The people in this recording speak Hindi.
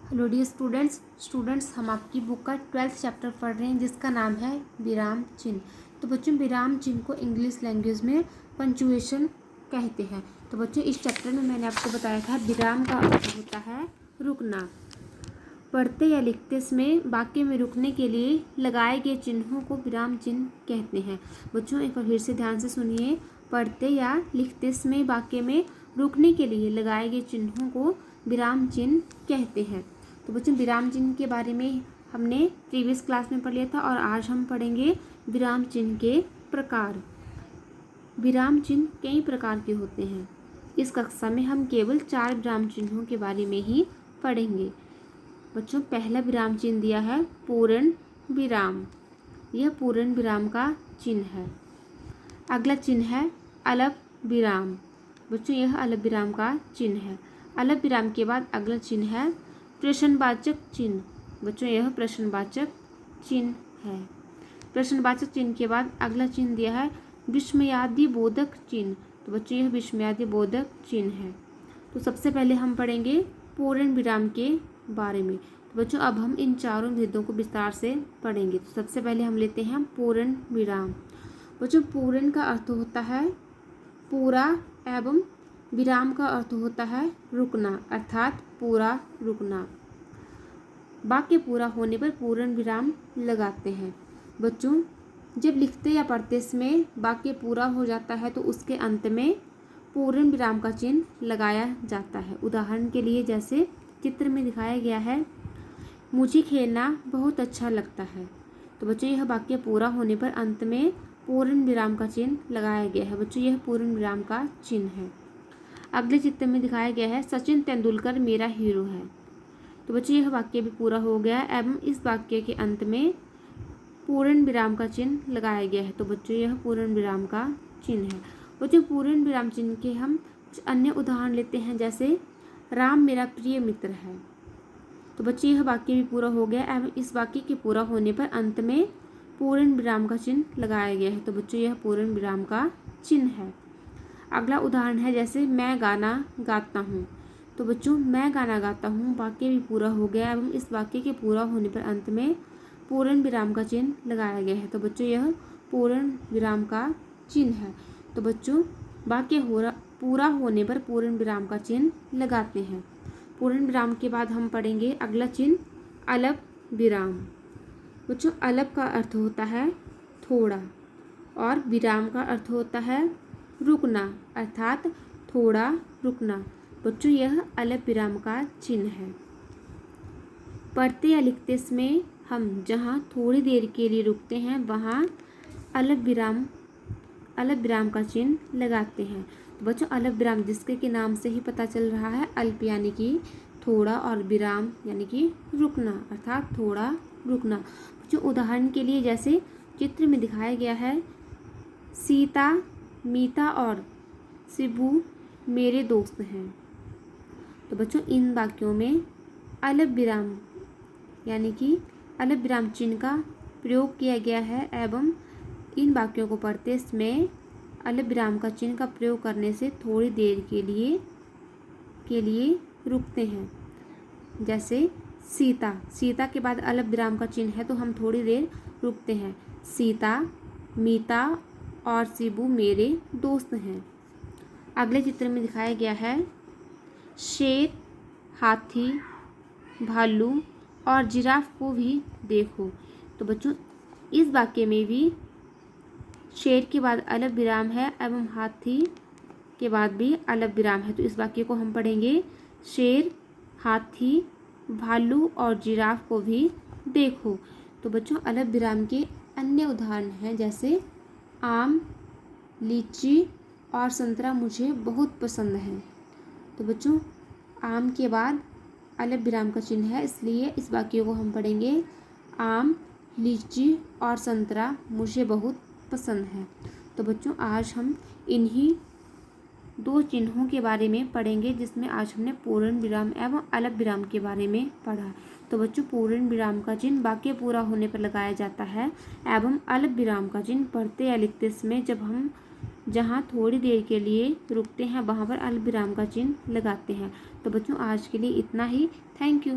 हेलो डियर स्टूडेंट्स हम आपकी बुक का 12th चैप्टर पढ़ रहे हैं जिसका नाम है विराम चिन्ह। तो बच्चों विराम चिन्ह को इंग्लिश लैंग्वेज में पंचुएशन कहते हैं। तो बच्चों इस चैप्टर में मैंने आपको बताया था विराम का अर्थ होता है रुकना। पढ़ते या लिखते समय वाक्य में रुकने के लिए लगाए गए चिन्हों को विराम चिन्ह कहते हैं। बच्चों एक बार फिर से ध्यान से सुनिए, पढ़ते या लिखते समय वाक्य में रुकने के लिए लगाए गए चिन्हों को विराम चिन्ह कहते हैं। तो बच्चों विराम चिन्ह के बारे में हमने प्रीवियस क्लास में पढ़ लिया था और आज हम पढ़ेंगे विराम चिन्ह के प्रकार। विराम चिन्ह कई प्रकार के होते हैं। इस कक्षा में हम केवल 4 विराम चिन्हों के बारे में ही पढ़ेंगे। बच्चों पहला विराम चिन्ह दिया है पूर्ण विराम। यह पूर्ण विराम का चिन्ह है। अगला चिन्ह है अलप विराम। बच्चों यह अलप विराम का चिन्ह है। अलप विराम के बाद अगला चिन्ह है प्रश्नवाचक चिन्ह। बच्चों यह प्रश्नवाचक चिन्ह है। प्रश्नवाचक चिन्ह के बाद अगला चिन्ह दिया है विस्मयादि बोधक चिन्ह। तो बच्चों यह विस्मयादि बोधक चिन्ह है। तो सबसे पहले हम पढ़ेंगे पूर्ण विराम के बारे में। तो बच्चों अब हम इन चारों भेदों को विस्तार से पढ़ेंगे। तो सबसे पहले हम लेते हैं पूर्ण विराम। बच्चों पूर्ण का अर्थ होता है पूरा एवं विराम का अर्थ होता है रुकना, अर्थात पूरा रुकना। वाक्य पूरा होने पर पूर्ण विराम लगाते हैं। बच्चों जब लिखते या पढ़ते समय वाक्य पूरा हो जाता है तो उसके अंत में पूर्ण विराम का चिन्ह लगाया जाता है। उदाहरण के लिए जैसे चित्र में दिखाया गया है, मुझे खेलना बहुत अच्छा लगता है। तो बच्चों यह वाक्य पूरा होने पर अंत में पूर्ण विराम का चिन्ह लगाया गया है। बच्चों यह पूर्ण विराम का चिन्ह है। अगले चित्र में दिखाया गया है सचिन तेंदुलकर मेरा हीरो है। तो बच्चों यह वाक्य भी पूरा हो गया एवं इस वाक्य के अंत में पूर्ण विराम का चिन्ह लगाया गया है। तो बच्चों यह पूर्ण विराम का चिन्ह है। बच्चों पूर्ण विराम चिन्ह के हम कुछ अन्य उदाहरण लेते हैं, जैसे राम मेरा प्रिय मित्र है। तो बच्चों यह वाक्य भी पूरा हो गया एवं इस वाक्य के पूरा होने पर अंत में पूर्ण विराम का चिन्ह लगाया गया है। तो बच्चों यह पूर्ण विराम का चिन्ह है। अगला उदाहरण है जैसे मैं गाना गाता हूँ। तो बच्चों मैं गाना गाता हूँ वाक्य भी पूरा हो गया एवं इस वाक्य के पूरा होने पर अंत में पूर्ण विराम का चिन्ह लगाया गया है। तो बच्चों यह पूर्ण विराम का चिन्ह है। तो बच्चों वाक्य पूरा होने पर पूर्ण विराम का चिन्ह लगाते हैं। पूर्ण विराम के बाद हम पढ़ेंगे अगला चिन्ह अलप विराम। बच्चों अलप का अर्थ होता है थोड़ा और विराम का अर्थ होता है रुकना, अर्थात थोड़ा रुकना। बच्चों यह अलप विराम का चिन्ह है। पढ़ते या लिखते समय हम जहाँ थोड़ी देर के लिए रुकते हैं वहाँ अलप विराम का चिन्ह लगाते हैं। तो बच्चों अलप विराम जिसके के नाम से ही पता चल रहा है, अल्प यानी कि थोड़ा और विराम यानी कि रुकना, अर्थात थोड़ा रुकना। बच्चों उदाहरण के लिए जैसे चित्र में दिखाया गया है, सीता मीता और शिबू मेरे दोस्त हैं। तो बच्चों इन वाक्यों में अलप विराम यानी कि अलप विराम चिन्ह का प्रयोग किया गया है एवं इन वाक्यों को पढ़ते समय अलप विराम का चिन्ह का प्रयोग करने से थोड़ी देर के लिए रुकते हैं। जैसे सीता के बाद अलप विराम का चिन्ह है तो हम थोड़ी देर रुकते हैं। सीता मीता और शिबू मेरे दोस्त हैं। अगले चित्र में दिखाया गया है शेर हाथी भालू और जिराफ को भी देखो। तो बच्चों इस वाक्य में भी शेर के बाद अलप विराम है एवं हाथी के बाद भी अलप विराम है। तो इस वाक्य को हम पढ़ेंगे शेर हाथी भालू और जिराफ को भी देखो। तो बच्चों अलप विराम के अन्य उदाहरण हैं जैसे आम लीची और संतरा मुझे बहुत पसंद है। तो बच्चों आम के बाद अलप विराम का चिन्ह है, इसलिए इस वाक्य को हम पढ़ेंगे आम लीची और संतरा मुझे बहुत पसंद है। तो बच्चों आज हम इन्हीं 2 चिन्हों के बारे में पढ़ेंगे जिसमें आज हमने पूर्ण विराम एवं अलप विराम के बारे में पढ़ा। तो बच्चों पूर्ण विराम का चिन्ह वाक्य पूरा होने पर लगाया जाता है एवं अलप विराम का चिन्ह पढ़ते या लिखते समय जब हम जहाँ थोड़ी देर के लिए रुकते हैं वहाँ पर अल्पविराम का चिन्ह लगाते हैं। तो बच्चों आज के लिए इतना ही। Thank you.